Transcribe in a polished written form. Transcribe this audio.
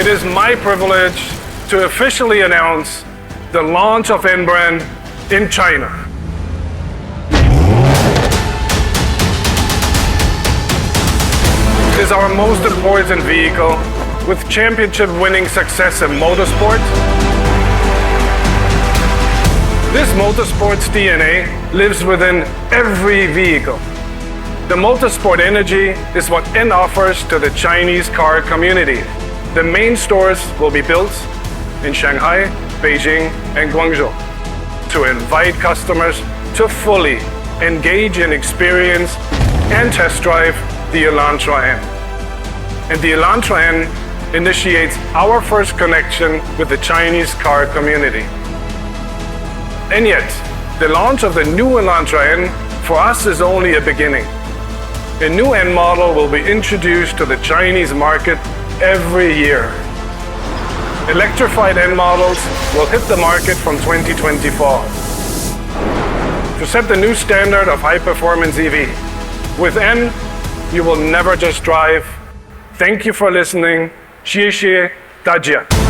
it is my privilege to officially announce the launch of N brand in China. It is our most important vehicle with championship-winning success in motorsport. This motorsport's DNA lives within every vehicle. The motorsport energy is what N offers to the Chinese car community. The main stores will be built in Shanghai, Beijing, and Guangzhou to invite customers to fully engage and experience and test drive the Elantra N. And the Elantra N initiates our first connection with the Chinese car community. And yet, the launch of the new Elantra N for us is only a beginning. A new N model will be introduced to the Chinese market every year. Electrified N models will hit the market from 2024 to set the new standard of high-performance EV. With N, you will never just drive. Thank you for listening. 谢谢大家。